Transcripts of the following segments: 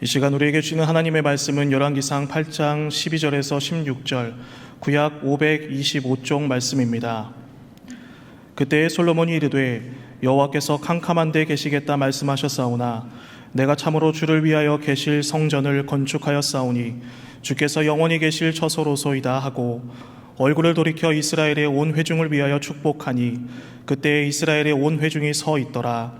이 시간 우리에게 주는 하나님의 말씀은 열왕기상 8장 12절에서 16절, 구약 525쪽 말씀입니다. 그때 솔로몬이 이르되 여호와께서 캄캄한 데 계시겠다 말씀하셨사오나 내가 참으로 주를 위하여 계실 성전을 건축하였사오니 주께서 영원히 계실 처소로소이다 하고 얼굴을 돌이켜 이스라엘의 온 회중을 위하여 축복하니 그때 이스라엘의 온 회중이 서 있더라.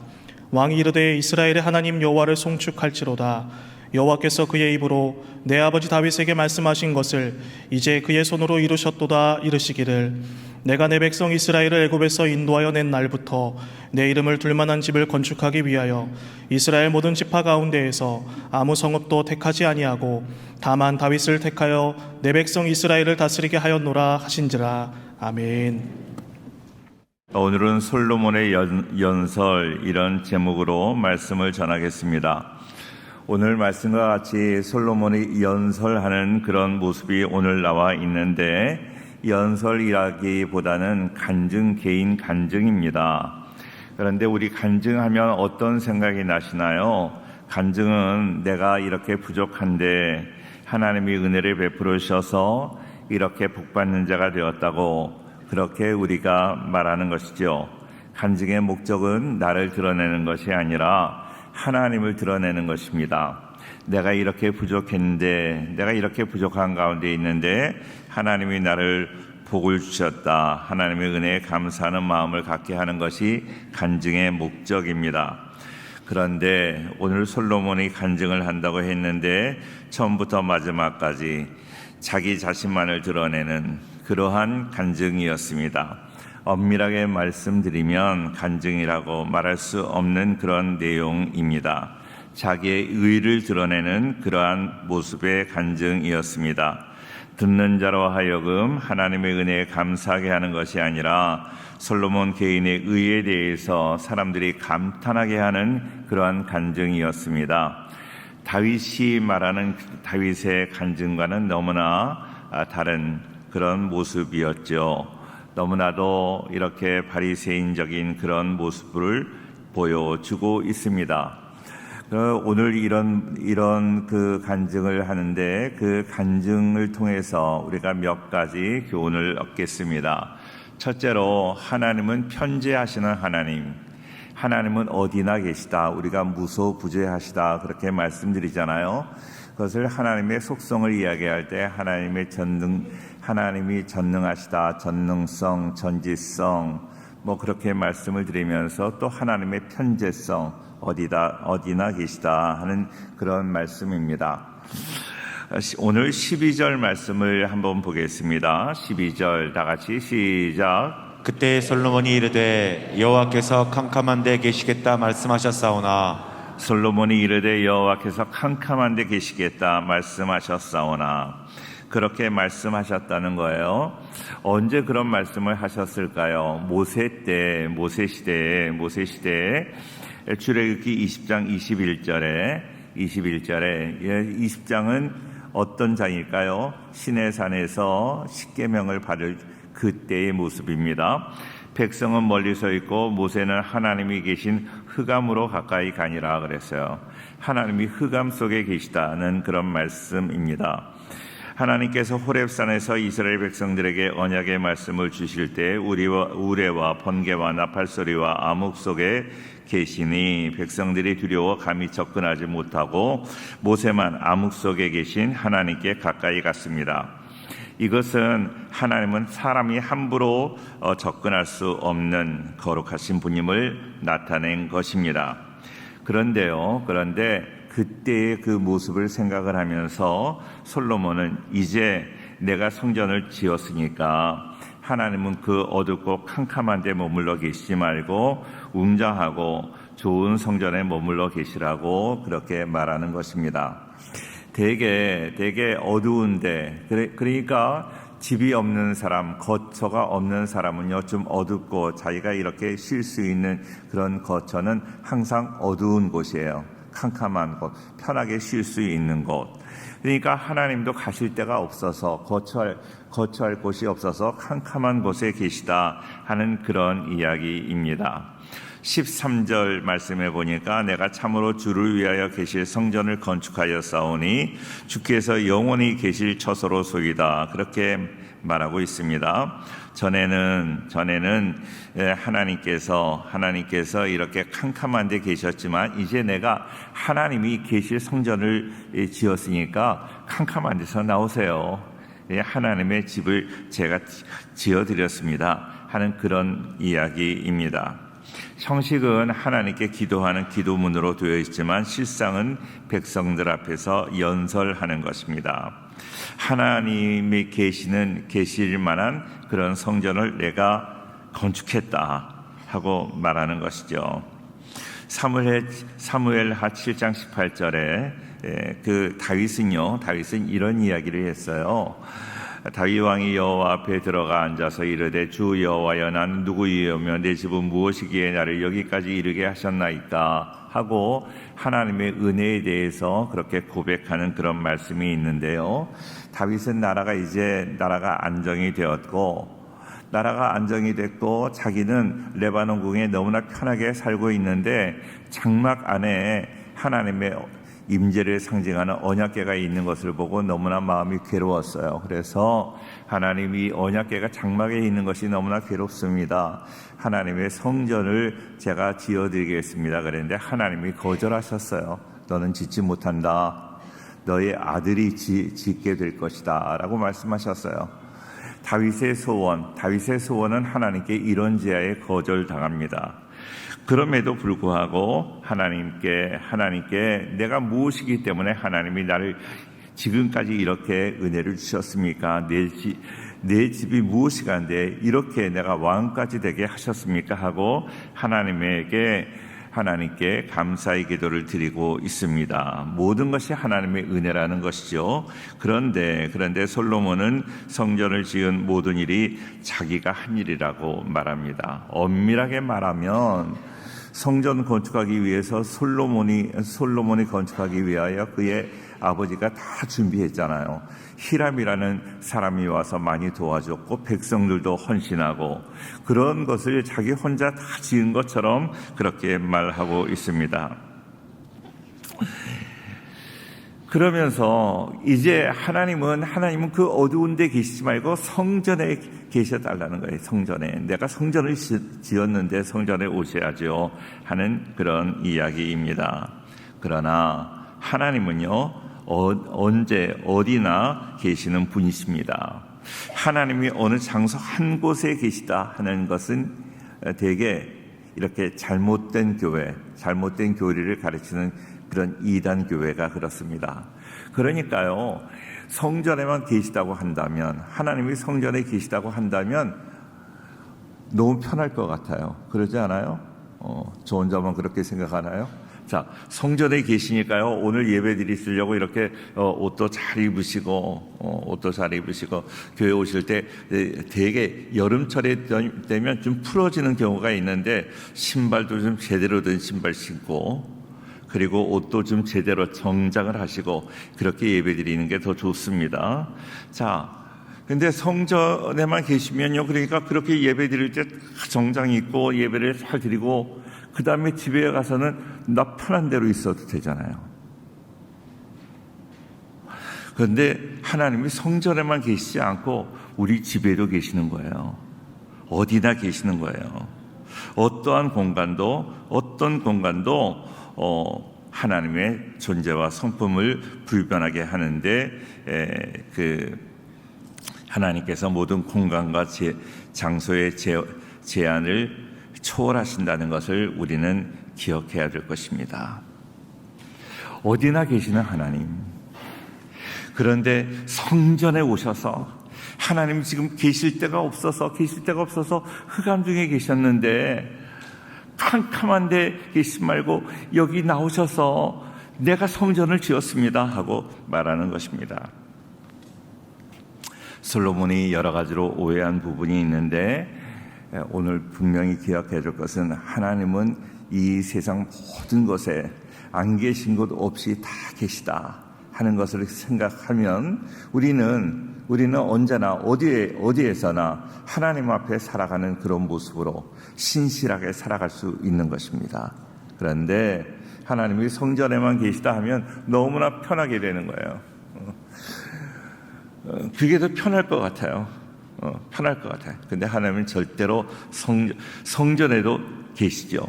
왕이 이르되 이스라엘의 하나님 여호와를 송축할지로다. 여호와께서 그의 입으로 내 아버지 다윗에게 말씀하신 것을 이제 그의 손으로 이루셨도다 이르시기를 내가 내 백성 이스라엘을 애굽에서 인도하여 낸 날부터 내 이름을 둘만한 집을 건축하기 위하여 이스라엘 모든 지파 가운데에서 아무 성읍도 택하지 아니하고 다만 다윗을 택하여 내 백성 이스라엘을 다스리게 하였노라 하신지라. 아멘. 오늘은 솔로몬의 연설, 이런 제목으로 말씀을 전하겠습니다. 오늘 말씀과 같이 솔로몬이 연설하는 그런 모습이 오늘 나와 있는데, 연설이라기보다는 개인 간증입니다. 그런데 우리 간증하면 어떤 생각이 나시나요? 간증은 내가 이렇게 부족한데 하나님이 은혜를 베풀으셔서 이렇게 복받는 자가 되었다고, 그렇게 우리가 말하는 것이죠. 간증의 목적은 나를 드러내는 것이 아니라 하나님을 드러내는 것입니다. 내가 이렇게 부족했는데, 내가 이렇게 부족한 가운데 있는데 하나님이 나를 복을 주셨다, 하나님의 은혜에 감사하는 마음을 갖게 하는 것이 간증의 목적입니다. 그런데 오늘 솔로몬이 간증을 한다고 했는데 처음부터 마지막까지 자기 자신만을 드러내는 그러한 간증이었습니다. 엄밀하게 말씀드리면 간증이라고 말할 수 없는 그런 내용입니다. 자기의 의를 드러내는 그러한 모습의 간증이었습니다. 듣는 자로 하여금 하나님의 은혜에 감사하게 하는 것이 아니라 솔로몬 개인의 의에 대해서 사람들이 감탄하게 하는 그러한 간증이었습니다. 다윗이 말하는 다윗의 간증과는 너무나 다른 그런 모습이었죠. 너무나도 이렇게 바리새인적인 그런 모습을 보여주고 있습니다. 오늘 이런 그 간증을 하는데, 그 간증을 통해서 우리가 몇 가지 교훈을 얻겠습니다. 첫째로, 하나님은 편재하시는 하나님, 하나님은 어디나 계시다, 우리가 무소부재하시다, 그렇게 말씀드리잖아요. 그것을 하나님의 속성을 이야기할 때 하나님이 전능하시다, 전능성, 전지성, 그렇게 말씀을 드리면서 또 하나님의 편재성, 어디나 계시다 하는 그런 말씀입니다. 오늘 12절 말씀을 한번 보겠습니다. 12절 다 같이 시작. 그때 솔로몬이 이르되 여호와께서 캄캄한 데 계시겠다 말씀하셨사오나, 솔로몬이 이르되 여호와께서 캄캄한 데 계시겠다 말씀하셨사오나, 그렇게 말씀하셨다는 거예요. 언제 그런 말씀을 하셨을까요? 모세 시대에 출애굽기 20장 21절에 20장은 어떤 장일까요? 시내산에서 십계명을 받을 그때의 모습입니다. 백성은 멀리 서 있고 모세는 하나님이 계신 흑암으로 가까이 가니라 그랬어요. 하나님이 흑암 속에 계시다는 그런 말씀입니다. 하나님께서 호렙산에서 이스라엘 백성들에게 언약의 말씀을 주실 때 우레와 번개와 나팔소리와 암흑 속에 계시니 백성들이 두려워 감히 접근하지 못하고 모세만 암흑 속에 계신 하나님께 가까이 갔습니다. 이것은 하나님은 사람이 함부로 접근할 수 없는 거룩하신 분임을 나타낸 것입니다. 그런데 그때의 그 모습을 생각을 하면서 솔로몬은 이제 내가 성전을 지었으니까 하나님은 그 어둡고 캄캄한 데 머물러 계시지 말고 웅장하고 좋은 성전에 머물러 계시라고 그렇게 말하는 것입니다. 되게 어두운데, 그러니까 집이 없는 사람, 거처가 없는 사람은요, 좀 어둡고 자기가 이렇게 쉴 수 있는 그런 거처는 항상 어두운 곳이에요. 캄캄한 곳, 편하게 쉴 수 있는 곳. 그러니까 하나님도 가실 데가 없어서, 거처할 곳이 없어서 캄캄한 곳에 계시다 하는 그런 이야기입니다. 13절 말씀해 보니까 내가 참으로 주를 위하여 계실 성전을 건축하였사오니 주께서 영원히 계실 처소로소이다. 그렇게 말하고 있습니다. 전에는 하나님께서 이렇게 캄캄한 데 계셨지만 이제 내가 하나님이 계실 성전을 지었으니까 캄캄한 데서 나오세요. 하나님의 집을 제가 지어드렸습니다 하는 그런 이야기입니다. 형식은 하나님께 기도하는 기도문으로 되어 있지만 실상은 백성들 앞에서 연설하는 것입니다. 하나님이 계실 만한 그런 성전을 내가 건축했다 하고 말하는 것이죠. 사무엘하 7장 18절에 다윗은 이런 이야기를 했어요. 다윗 왕이 여호와 앞에 들어가 앉아서 이르되 주 여호와여 나는 누구이오며 내 집은 무엇이기에 나를 여기까지 이르게 하셨나이까 하고 하나님의 은혜에 대해서 그렇게 고백하는 그런 말씀이 있는데요. 다윗은 나라가 안정이 됐고 자기는 레바논 궁에 너무나 편하게 살고 있는데 장막 안에 하나님의 임재를 상징하는 언약궤가 있는 것을 보고 너무나 마음이 괴로웠어요. 그래서 하나님이 언약궤가 장막에 있는 것이 너무나 괴롭습니다. 하나님의 성전을 제가 지어드리겠습니다. 그랬는데 하나님이 거절하셨어요. 너는 짓지 못한다. 너의 아들이 짓게 될 것이다 라고 말씀하셨어요. 다윗의 소원은 하나님께 이런 제하에 거절당합니다. 그럼에도 불구하고 하나님께 내가 무엇이기 때문에 하나님이 나를 지금까지 이렇게 은혜를 주셨습니까? 내 집이 무엇이간데 이렇게 내가 왕까지 되게 하셨습니까? 하고 하나님께 감사의 기도를 드리고 있습니다. 모든 것이 하나님의 은혜라는 것이죠. 그런데 솔로몬은 성전을 지은 모든 일이 자기가 한 일이라고 말합니다. 엄밀하게 말하면 성전 건축하기 위해서 솔로몬이 건축하기 위하여 그의 아버지가 다 준비했잖아요. 히람이라는 사람이 와서 많이 도와줬고 백성들도 헌신하고 그런 것을 자기 혼자 다 지은 것처럼 그렇게 말하고 있습니다. 그러면서 이제 하나님은 그 어두운 데 계시지 말고 성전에 계셔달라는 거예요. 내가 성전을 지었는데 성전에 오셔야죠 하는 그런 이야기입니다. 그러나 하나님은요 언제 어디나 계시는 분이십니다. 하나님이 어느 장소 한 곳에 계시다 하는 것은 대개 이렇게 잘못된 교리를 가르치는 그런 이단 교회가 그렇습니다. 그러니까요, 성전에만 계시다고 한다면, 하나님이 성전에 계시다고 한다면 너무 편할 것 같아요. 그러지 않아요? 저 혼자만 그렇게 생각하나요? 자, 성전에 계시니까요, 오늘 예배 드리시려고 이렇게 옷도 잘 입으시고 교회 오실 때 되게 여름철에 되면 좀 풀어지는 경우가 있는데 신발도 좀 제대로 된 신발 신고 그리고 옷도 좀 제대로 정장을 하시고 그렇게 예배드리는 게 더 좋습니다. 자, 근데 성전에만 계시면요, 그러니까 그렇게 예배드릴 때 정장 입고 예배를 잘 드리고 그 다음에 집에 가서는 나 편한 대로 있어도 되잖아요. 그런데 하나님이 성전에만 계시지 않고 우리 집에도 계시는 거예요. 어디나 계시는 거예요. 어떤 공간도 하나님의 존재와 성품을 불변하게 하는데 하나님께서 모든 공간과 장소의 제한을 초월하신다는 것을 우리는 기억해야 될 것입니다. 어디나 계시는 하나님. 그런데 성전에 오셔서 하나님 지금 계실 데가 없어서 흑암 중에 계셨는데 캄캄한 데 계시지 말고 여기 나오셔서 내가 성전을 지었습니다 하고 말하는 것입니다. 솔로몬이 여러 가지로 오해한 부분이 있는데 오늘 분명히 기억해야 될 것은 하나님은 이 세상 모든 것에 안 계신 곳 없이 다 계시다 하는 것을 생각하면 우리는 우리는 언제나 어디에서나 하나님 앞에 살아가는 그런 모습으로 신실하게 살아갈 수 있는 것입니다. 그런데 하나님이 성전에만 계시다 하면 너무나 편하게 되는 거예요. 그게 더 편할 것 같아요. 편할 것 같아요. 근데 하나님은 절대로 성전에도 계시죠.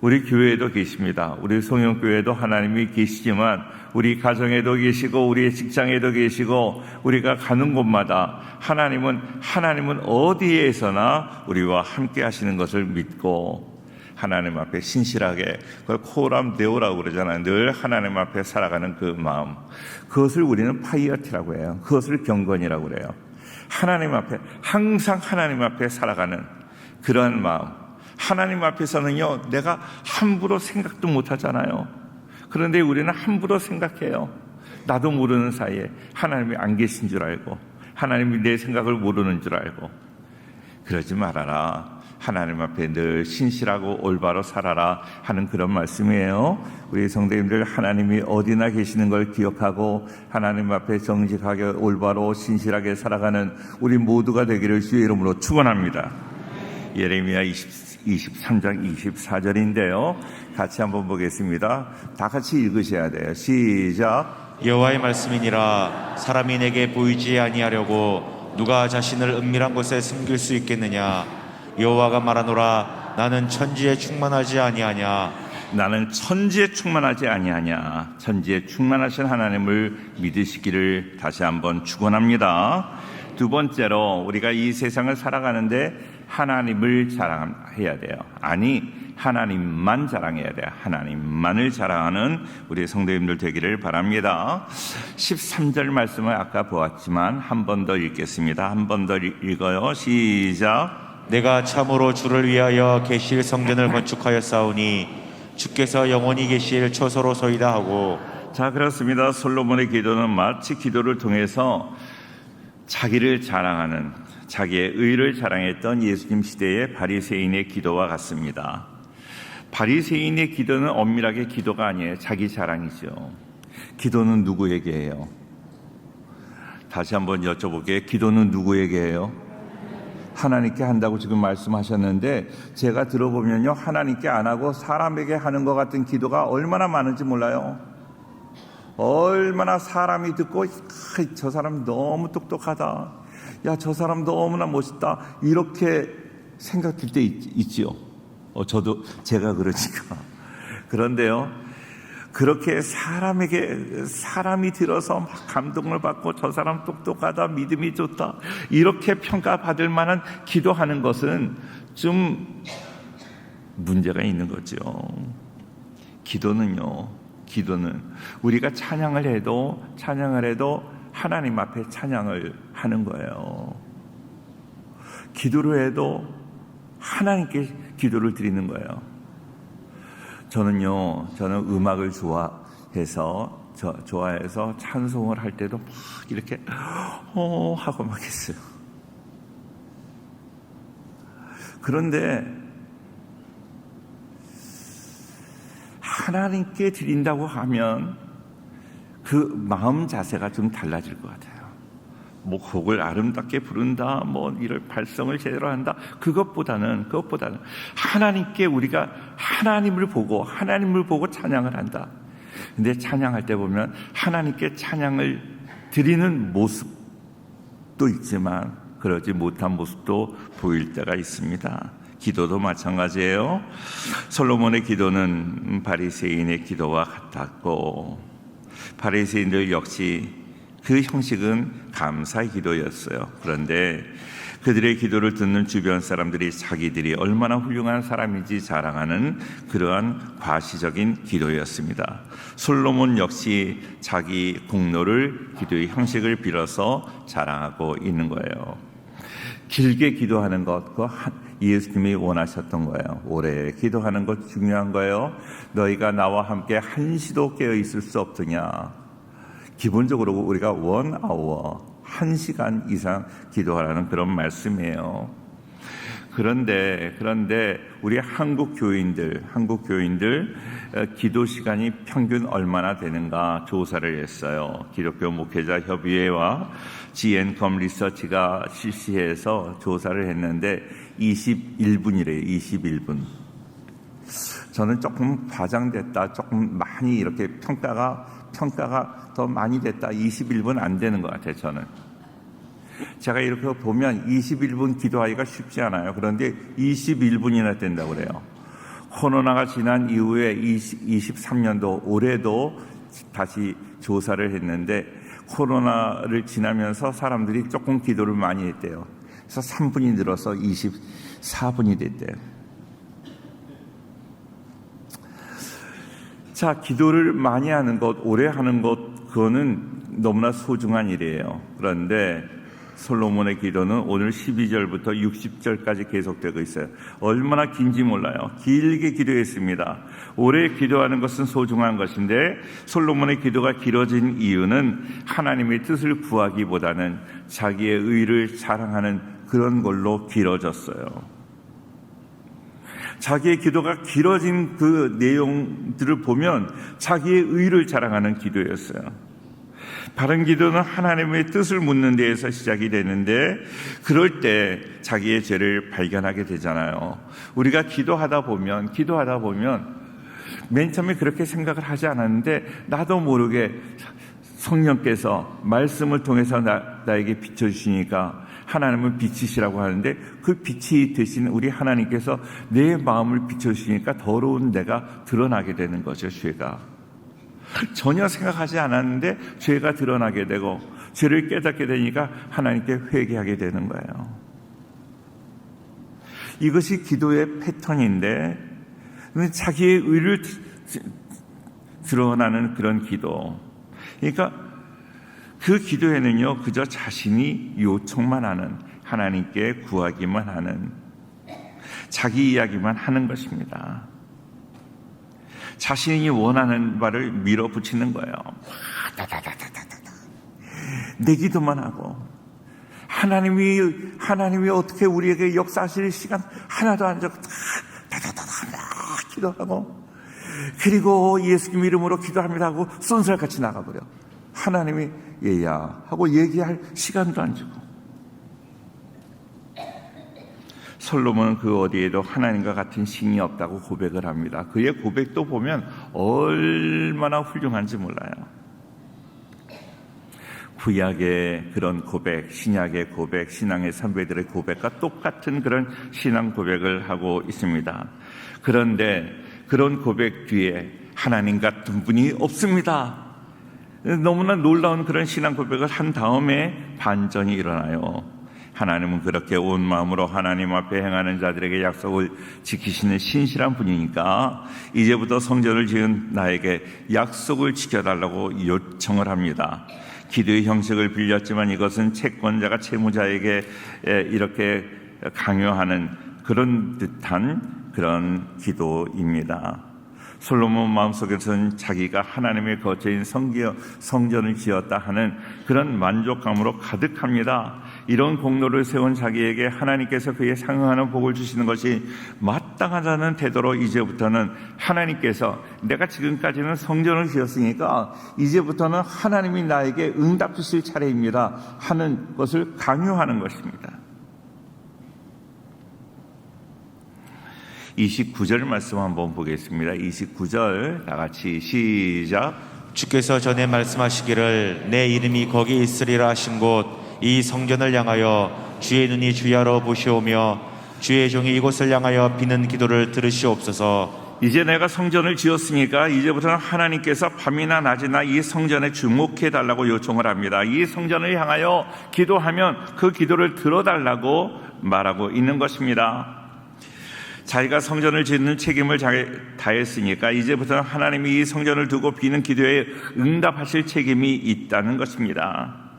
우리 교회에도 계십니다. 우리 성령교회에도 하나님이 계시지만 우리 가정에도 계시고 우리 직장에도 계시고 우리가 가는 곳마다 하나님은 어디에서나 우리와 함께 하시는 것을 믿고 하나님 앞에 신실하게, 그걸 코람 데오라고 그러잖아요. 늘 하나님 앞에 살아가는 그 마음, 그것을 우리는 파이어티라고 해요. 그것을 경건이라고 그래요. 하나님 앞에, 항상 하나님 앞에 살아가는 그러한 마음. 하나님 앞에서는요, 내가 함부로 생각도 못 하잖아요. 그런데 우리는 함부로 생각해요. 나도 모르는 사이에 하나님이 안 계신 줄 알고, 하나님이 내 생각을 모르는 줄 알고. 그러지 말아라. 하나님 앞에 늘 신실하고 올바로 살아라 하는 그런 말씀이에요. 우리 성도님들, 하나님이 어디나 계시는 걸 기억하고 하나님 앞에 정직하게 올바로 신실하게 살아가는 우리 모두가 되기를 주의 이름으로 축원합니다. 예레미야 23장 24절인데요. 같이 한번 보겠습니다. 다 같이 읽으셔야 돼요. 시작. 여호와의 말씀이니라. 사람이 내게 보이지 아니하려고 누가 자신을 은밀한 곳에 숨길 수 있겠느냐. 여호와가 말하노라. 나는 천지에 충만하지 아니하냐. 나는 천지에 충만하지 아니하냐. 천지에 충만하신 하나님을 믿으시기를 다시 한번 축원합니다. 두 번째로, 우리가 이 세상을 살아가는데 하나님을 자랑해야 돼요. 아니, 하나님만 자랑해야 돼요. 하나님만을 자랑하는 우리 성도님들 되기를 바랍니다. 13절 말씀을 아까 보았지만 한 번 더 읽겠습니다. 한 번 더 읽어요. 시작. 내가 참으로 주를 위하여 계실 성전을 건축하였사오니 주께서 영원히 계실 처소로소이다 하고. 자, 그렇습니다. 솔로몬의 기도는 마치 기도를 통해서 자기를 자랑하는, 자기의 의를 자랑했던 예수님 시대의 바리새인의 기도와 같습니다. 바리새인의 기도는 엄밀하게 기도가 아니에요. 자기 자랑이죠. 기도는 누구에게 해요? 다시 한번 여쭤볼게요. 기도는 누구에게 해요? 하나님께 한다고 지금 말씀하셨는데, 제가 들어보면요, 하나님께 안 하고 사람에게 하는 것 같은 기도가 얼마나 많은지 몰라요. 얼마나 사람이 듣고, 저 사람 너무 똑똑하다, 야, 저 사람 너무나 멋있다, 이렇게 생각될 때 있지요. 저도 제가 그러니까. 그런데요, 그렇게 사람이 들어서 막 감동을 받고 저 사람 똑똑하다, 믿음이 좋다, 이렇게 평가받을 만한 기도하는 것은 좀 문제가 있는 거죠. 기도는 우리가 찬양을 해도 하나님 앞에 찬양을 하는 거예요. 기도를 해도 하나님께 기도를 드리는 거예요. 저는 음악을 좋아해서 찬송을 할 때도 막 이렇게 하고 막 했어요. 그런데 하나님께 드린다고 하면 그 마음 자세가 좀 달라질 것 같아요. 뭐 곡을 아름답게 부른다, 뭐 이를 발성을 제대로 한다, 그것보다는 하나님께 우리가 하나님을 보고 찬양을 한다. 근데 찬양할 때 보면 하나님께 찬양을 드리는 모습도 있지만 그러지 못한 모습도 보일 때가 있습니다. 기도도 마찬가지예요. 솔로몬의 기도는 바리새인의 기도와 같았고, 바리새인들 역시 그 형식은 감사의 기도였어요. 그런데 그들의 기도를 듣는 주변 사람들이 자기들이 얼마나 훌륭한 사람인지 자랑하는 그러한 과시적인 기도였습니다. 솔로몬 역시 자기 공로를 기도의 형식을 빌어서 자랑하고 있는 거예요. 길게 기도하는 것, 그거 예수님이 원하셨던 거예요. 오래 기도하는 것 중요한 거예요. 너희가 나와 함께 한시도 깨어 있을 수 없더냐. 기본적으로 우리가 1시간 이상 기도하라는 그런 말씀이에요. 그런데 우리 한국 교인들 기도 시간이 평균 얼마나 되는가 조사를 했어요. 기독교 목회자 협의회와 GNCOM 리서치가 실시해서 조사를 했는데 21분이래요. 21분. 저는 조금 과장됐다, 조금 많이 이렇게 평가가 더 많이 됐다. 21분 안 되는 것 같아요. 저는. 제가 이렇게 보면 21분 기도하기가 쉽지 않아요. 그런데 21분이나 된다고 그래요. 코로나가 지난 이후에 23년도 올해도 다시 조사를 했는데 코로나를 지나면서 사람들이 조금 기도를 많이 했대요. 그래서 3분이 늘어서 24분이 됐대요. 자, 기도를 많이 하는 것, 오래 하는 것, 그거는 너무나 소중한 일이에요. 그런데 솔로몬의 기도는 오늘 12절부터 60절까지 계속되고 있어요. 얼마나 긴지 몰라요. 길게 기도했습니다. 오래 기도하는 것은 소중한 것인데 솔로몬의 기도가 길어진 이유는 하나님의 뜻을 구하기보다는 자기의 의를 자랑하는 그런 걸로 길어졌어요. 자기의 기도가 길어진 그 내용들을 보면 자기의 의를 자랑하는 기도였어요. 바른 기도는 하나님의 뜻을 묻는 데에서 시작이 되는데 그럴 때 자기의 죄를 발견하게 되잖아요. 우리가 기도하다 보면 맨 처음에 그렇게 생각을 하지 않았는데 나도 모르게 성령께서 말씀을 통해서 나에게 비춰주시니까 하나님은 빛이시라고 하는데 그 빛이 되신 우리 하나님께서 내 마음을 비춰주시니까 더러운 내가 드러나게 되는 거죠. 죄가 전혀 생각하지 않았는데 죄가 드러나게 되고 죄를 깨닫게 되니까 하나님께 회개하게 되는 거예요. 이것이 기도의 패턴인데 자기의 의를 드러나는 그런 기도. 그러니까 그 기도에는요 그저 자신이 요청만 하는, 하나님께 구하기만 하는, 자기 이야기만 하는 것입니다. 자신이 원하는 바를 밀어붙이는 거예요. 내 기도만 하고 하나님이 어떻게 우리에게 역사하실 시간 하나도 안 주고 기도하고 그리고 예수님 이름으로 기도합니다 하고 쏜살같이 나가버려. 하나님이 얘야 하고 얘기할 시간도 안 주고. 솔로몬은 그 어디에도 하나님과 같은 신이 없다고 고백을 합니다. 그의 고백도 보면 얼마나 훌륭한지 몰라요. 구약의 그런 고백, 신약의 고백, 신앙의 선배들의 고백과 똑같은 그런 신앙 고백을 하고 있습니다. 그런데 그런 고백 뒤에 하나님 같은 분이 없습니다. 너무나 놀라운 그런 신앙 고백을 한 다음에 반전이 일어나요. 하나님은 그렇게 온 마음으로 하나님 앞에 행하는 자들에게 약속을 지키시는 신실한 분이니까 이제부터 성전을 지은 나에게 약속을 지켜달라고 요청을 합니다. 기도의 형식을 빌렸지만 이것은 채권자가 채무자에게 이렇게 강요하는 그런 듯한 그런 기도입니다. 솔로몬 마음속에서는 자기가 하나님의 거처인 성전을 지었다 하는 그런 만족감으로 가득합니다. 이런 공로를 세운 자기에게 하나님께서 그에 상응하는 복을 주시는 것이 마땅하다는 태도로 이제부터는 하나님께서 내가 지금까지는 성전을 지었으니까 이제부터는 하나님이 나에게 응답주실 차례입니다 하는 것을 강요하는 것입니다. 29절 말씀 한번 보겠습니다. 29절 다 같이 시작. 주께서 전에 말씀하시기를 내 이름이 거기 있으리라 하신 곳 이 성전을 향하여 주의 눈이 주야로 보시오며 주의 종이 이곳을 향하여 비는 기도를 들으시옵소서. 이제 내가 성전을 지었으니까 이제부터는 하나님께서 밤이나 낮이나 이 성전에 주목해 달라고 요청을 합니다. 이 성전을 향하여 기도하면 그 기도를 들어달라고 말하고 있는 것입니다. 자기가 성전을 짓는 책임을 다했으니까 이제부터는 하나님이 이 성전을 두고 비는 기도에 응답하실 책임이 있다는 것입니다.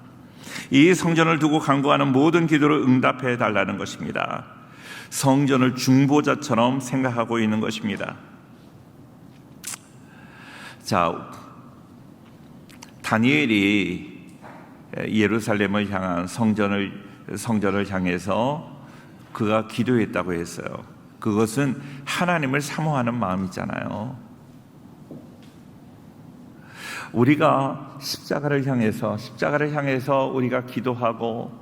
이 성전을 두고 간구하는 모든 기도를 응답해 달라는 것입니다. 성전을 중보자처럼 생각하고 있는 것입니다. 자, 다니엘이 예루살렘을 향한 성전을 향해서 그가 기도했다고 했어요. 그것은 하나님을 사모하는 마음이잖아요. 우리가 십자가를 향해서 우리가 기도하고,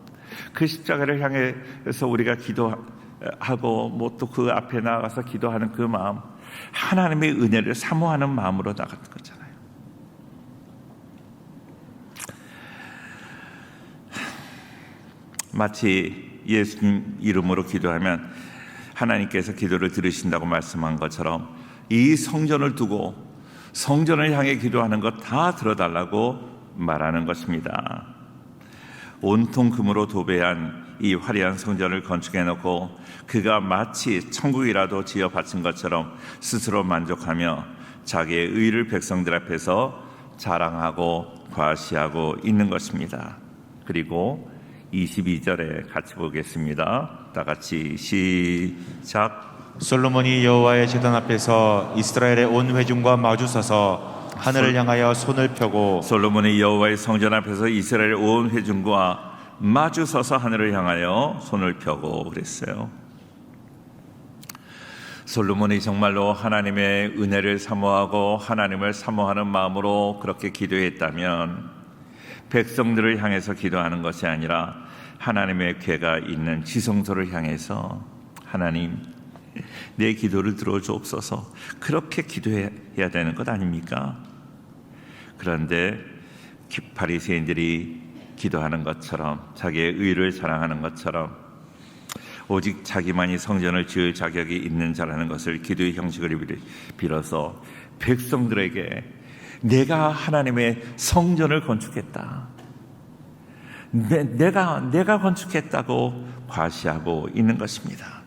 그 십자가를 향해서 우리가 기도하고 뭐 또 그 앞에 나가서 기도하는 그 마음, 하나님의 은혜를 사모하는 마음으로 나가는 거잖아요. 마치 예수님 이름으로 기도하면 하나님께서 기도를 들으신다고 말씀한 것처럼 이 성전을 두고 성전을 향해 기도하는 것 다 들어달라고 말하는 것입니다. 온통 금으로 도배한 이 화려한 성전을 건축해 놓고 그가 마치 천국이라도 지어 바친 것처럼 스스로 만족하며 자기의 의를 백성들 앞에서 자랑하고 과시하고 있는 것입니다. 그리고 22절에 같이 보겠습니다. 다 같이 시작. 솔로몬이 여호와의 제단 앞에서 이스라엘의 온 회중과 마주서서 하늘을 향하여 손을 펴고, 솔로몬이 여호와의 성전 앞에서 이스라엘 온 회중과 마주서서 하늘을 향하여 손을 펴고 그랬어요. 솔로몬이 정말로 하나님의 은혜를 사모하고 하나님을 사모하는 마음으로 그렇게 기도했다면 백성들을 향해서 기도하는 것이 아니라 하나님의 궤가 있는 지성소를 향해서 하나님, 내 기도를 들어주옵소서, 그렇게 기도해야 되는 것 아닙니까? 그런데 바리새인들이 기도하는 것처럼, 자기의 의를 자랑하는 것처럼 오직 자기만이 성전을 지을 자격이 있는 자라는 것을 기도의 형식을 빌어서 백성들에게 내가 하나님의 성전을 건축했다, 내가 건축했다고 과시하고 있는 것입니다.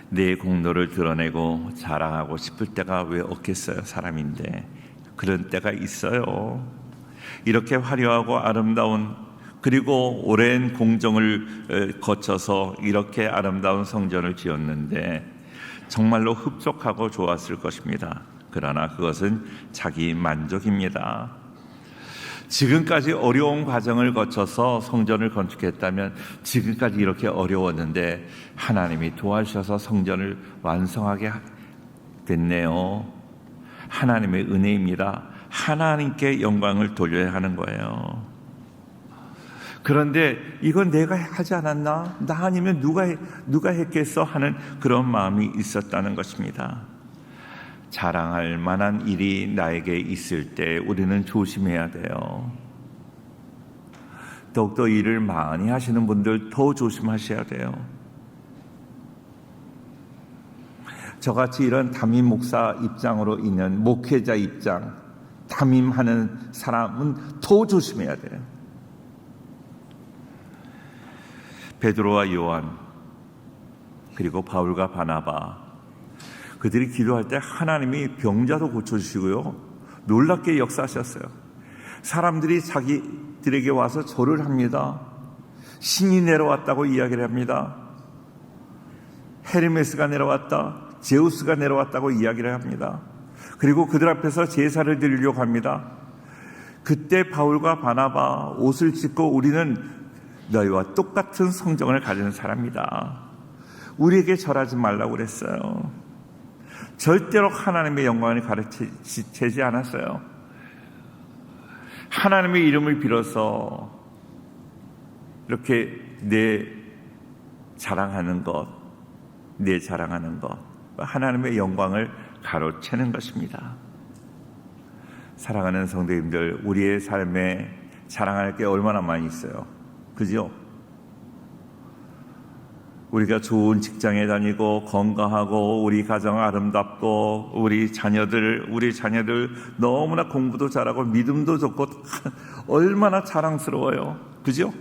내 공로를 드러내고 자랑하고 싶을 때가 왜 없겠어요? 사람인데 그런 때가 있어요. 이렇게 화려하고 아름다운, 그리고 오랜 공정을 거쳐서 이렇게 아름다운 성전을 지었는데 정말로 흡족하고 좋았을 것입니다. 그러나 그것은 자기 만족입니다. 지금까지 어려운 과정을 거쳐서 성전을 건축했다면 지금까지 이렇게 어려웠는데 하나님이 도와주셔서 성전을 완성하게 됐네요. 하나님의 은혜입니다. 하나님께 영광을 돌려야 하는 거예요. 그런데 이건 내가 하지 않았나? 나 아니면 누가 했겠어? 하는 그런 마음이 있었다는 것입니다. 자랑할 만한 일이 나에게 있을 때 우리는 조심해야 돼요. 더욱더 일을 많이 하시는 분들 더 조심하셔야 돼요. 저같이 이런 담임 목사 입장으로 있는 목회자 입장, 담임하는 사람은 더 조심해야 돼요. 베드로와 요한, 그리고 바울과 바나바, 그들이 기도할 때 하나님이 병자도 고쳐주시고요, 놀랍게 역사하셨어요. 사람들이 자기들에게 와서 절을 합니다. 신이 내려왔다고 이야기를 합니다. 헤르메스가 내려왔다, 제우스가 내려왔다고 이야기를 합니다. 그리고 그들 앞에서 제사를 드리려고 합니다. 그때 바울과 바나바 옷을 찢고 우리는 너희와 똑같은 성정을 가지는 사람이다, 우리에게 절하지 말라고 그랬어요. 절대로 하나님의 영광을 가르치지 않았어요. 하나님의 이름을 빌어서 이렇게 내 자랑하는 것, 하나님의 영광을 가로채는 것입니다. 사랑하는 성도님들, 우리의 삶에 자랑할 게 얼마나 많이 있어요. 그죠? 우리가 좋은 직장에 다니고 건강하고 우리 가정 아름답고 우리 자녀들 너무나 공부도 잘하고 믿음도 좋고 얼마나 자랑스러워요. 그죠?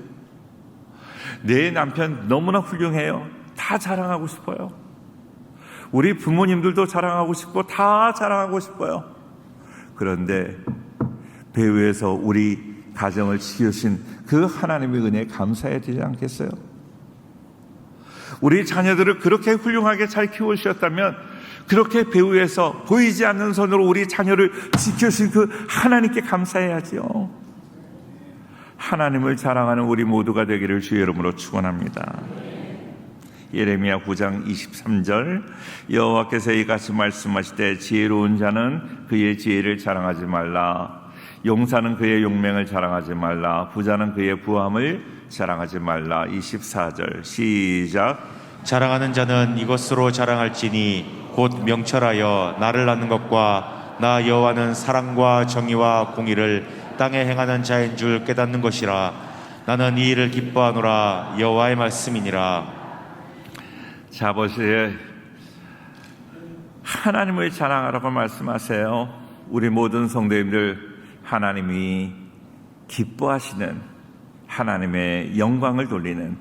내 남편 너무나 훌륭해요. 다 자랑하고 싶어요. 우리 부모님들도 자랑하고 싶고 다 자랑하고 싶어요. 그런데 배후에서 우리 가정을 지으신 그 하나님의 은혜에 감사해야 되지 않겠어요? 우리 자녀들을 그렇게 훌륭하게 잘 키우셨다면 그렇게 배후에서 보이지 않는 손으로 우리 자녀를 지켜주신 그 하나님께 감사해야지요. 하나님을 자랑하는 우리 모두가 되기를 주의 이름으로 축원합니다. 예레미야 9장 23절 여호와께서 이같이 말씀하시되 지혜로운 자는 그의 지혜를 자랑하지 말라. 용사는 그의 용맹을 자랑하지 말라. 부자는 그의 부함을 자랑하지 말라. 24절 시작. 자랑하는 자는 이것으로 자랑할지니 곧 명철하여 나를 아는 것과 나 여호와는 사랑과 정의와 공의를 땅에 행하는 자인 줄 깨닫는 것이라. 나는 이 일을 기뻐하노라. 여호와의 말씀이니라. 자, 보세요. 하나님을 자랑하라고 말씀하세요. 우리 모든 성도님들, 하나님이 기뻐하시는, 하나님의 영광을 돌리는,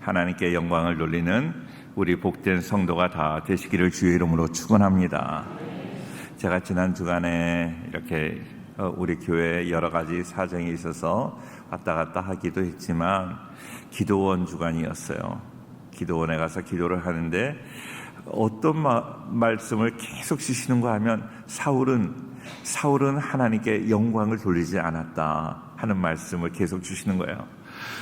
하나님께 영광을 돌리는 우리 복된 성도가 다 되시기를 주의 이름으로 축원합니다. 제가 지난 주간에 이렇게 우리 교회에 여러 가지 사정이 있어서 왔다 갔다 하기도 했지만 기도원 주간이었어요. 기도원에 가서 기도를 하는데 어떤 말씀을 계속 주시는가 하면 사울은 하나님께 영광을 돌리지 않았다 하는 말씀을 계속 주시는 거예요.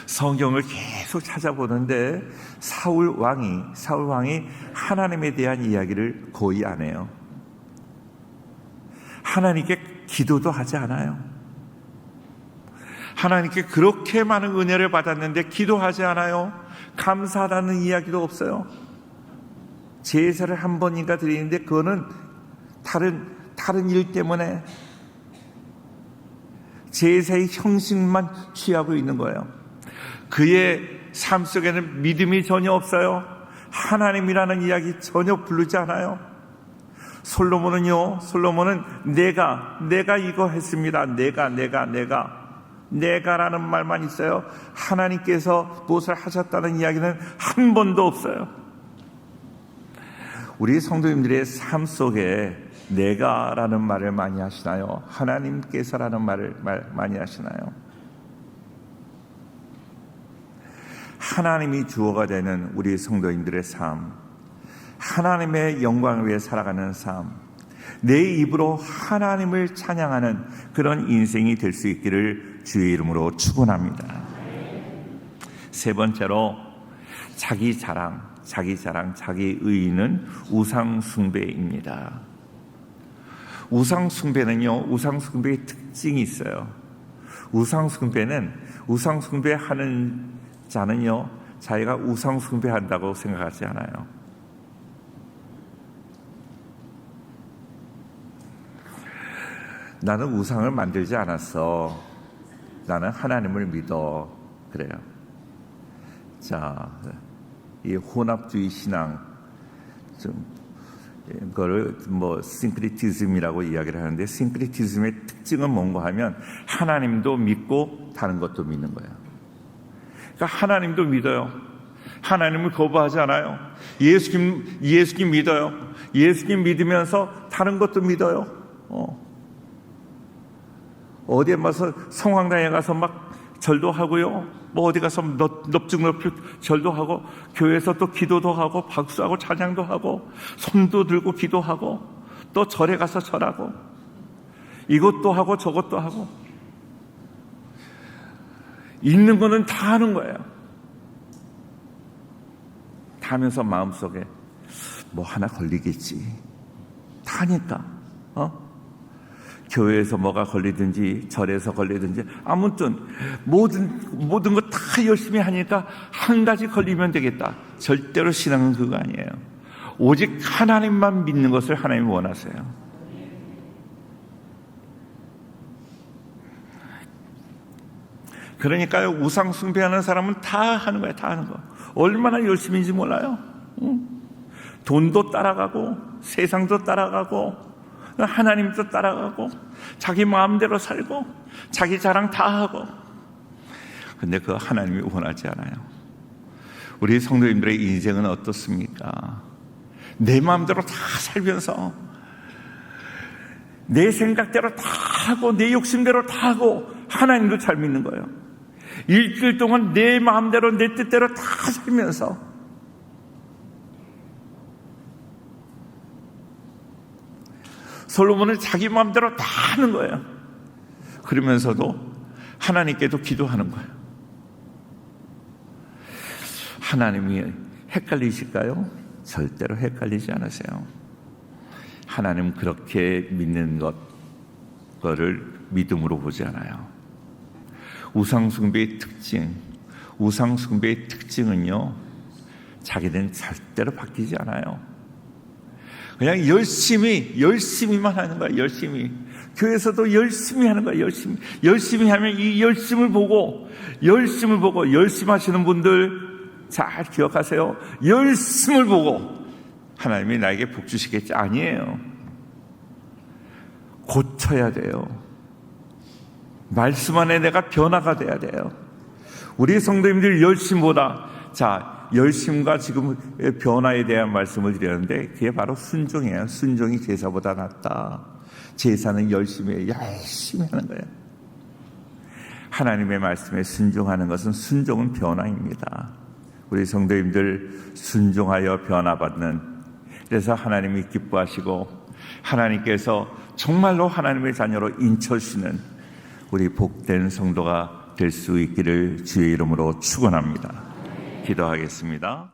성경을 계속 찾아보는데 사울 왕이 하나님에 대한 이야기를 거의 안 해요. 하나님께 기도도 하지 않아요. 하나님께 그렇게 많은 은혜를 받았는데 기도하지 않아요. 감사하다는 이야기도 없어요. 제사를 한 번인가 드리는데 그거는 다른 일 때문에 제사의 형식만 취하고 있는 거예요. 그의 삶 속에는 믿음이 전혀 없어요. 하나님이라는 이야기 전혀 부르지 않아요. 솔로몬은 내가 이거 했습니다. 내가라는 말만 있어요. 하나님께서 무엇을 하셨다는 이야기는 한 번도 없어요. 우리 성도님들의 삶 속에 내가라는 말을 많이 하시나요? 하나님께서라는 말을 많이 하시나요? 하나님이 주어가 되는 우리 성도님들의 삶, 하나님의 영광을 위해 살아가는 삶, 내 입으로 하나님을 찬양하는 그런 인생이 될 수 있기를 주의 이름으로 축원합니다. 세 번째로 자기 자랑, 자기 의의는 우상 숭배입니다. 우상 숭배의 특징이 있어요. 우상 숭배하는 자는요, 자기가 우상 숭배한다고 생각하지 않아요. 나는 우상을 만들지 않았어. 나는 하나님을 믿어. 그래요. 자, 이 혼합주의 신앙, 그거를 싱크리티즘이라고 이야기를 하는데, 싱크리티즘의 특징은 뭔가 하면 하나님도 믿고 다른 것도 믿는 거예요. 그러니까 하나님도 믿어요. 하나님을 거부하지 않아요. 예수님 믿어요. 예수님 믿으면서 다른 것도 믿어요. 어디에 가서 성황당에 가서 막 절도 하고요. 어디 가서 넙죽 절도 하고, 교회에서 또 기도도 하고, 박수하고 찬양도 하고, 손도 들고 기도하고, 또 절에 가서 절하고, 이것도 하고 저것도 하고, 있는 거는 다 하는 거예요. 다 하면서 마음속에 뭐 하나 걸리겠지. 다 하니까. 교회에서 뭐가 걸리든지 절에서 걸리든지 아무튼 모든 거 다 열심히 하니까 한 가지 걸리면 되겠다. 절대로 신앙은 그거 아니에요. 오직 하나님만 믿는 것을 하나님이 원하세요. 그러니까요, 우상 숭배하는 사람은 다 하는 거예요. 다 하는 거. 얼마나 열심인지 몰라요. 돈도 따라가고, 세상도 따라가고, 하나님도 따라가고, 자기 마음대로 살고, 자기 자랑 다 하고. 근데 그거 하나님이 원하지 않아요. 우리 성도님들의 인생은 어떻습니까? 내 마음대로 다 살면서 내 생각대로 다 하고, 내 욕심대로 다 하고, 하나님도 잘 믿는 거예요. 일주일 동안 내 마음대로 내 뜻대로 다 살면서 솔로몬은 자기 마음대로 다 하는 거예요. 그러면서도 하나님께도 기도하는 거예요. 하나님이 헷갈리실까요? 절대로 헷갈리지 않으세요. 하나님 그렇게 믿는 거를 믿음으로 보지 않아요. 우상숭배의 특징은요, 자기는 절대로 바뀌지 않아요. 그냥 열심히만 하는 거야. 열심히. 교회에서도 열심히 하는 거야. 열심히 하면 이 열심을 보고 열심히 하시는 분들 잘 기억하세요. 열심을 보고 하나님이 나에게 복 주시겠지? 아니에요. 고쳐야 돼요. 말씀 안에 내가 변화가 돼야 돼요. 우리 성도님들 열심보다, 열심과 지금 변화에 대한 말씀을 드렸는데 그게 바로 순종이에요. 순종이 제사보다 낫다. 제사는 열심히 하는 거예요. 하나님의 말씀에 순종하는 것은, 순종은 변화입니다. 우리 성도님들 순종하여 변화받는, 그래서 하나님이 기뻐하시고 하나님께서 정말로 하나님의 자녀로 인쳐주시는 우리 복된 성도가 될 수 있기를 주의 이름으로 축원합니다. 기도하겠습니다.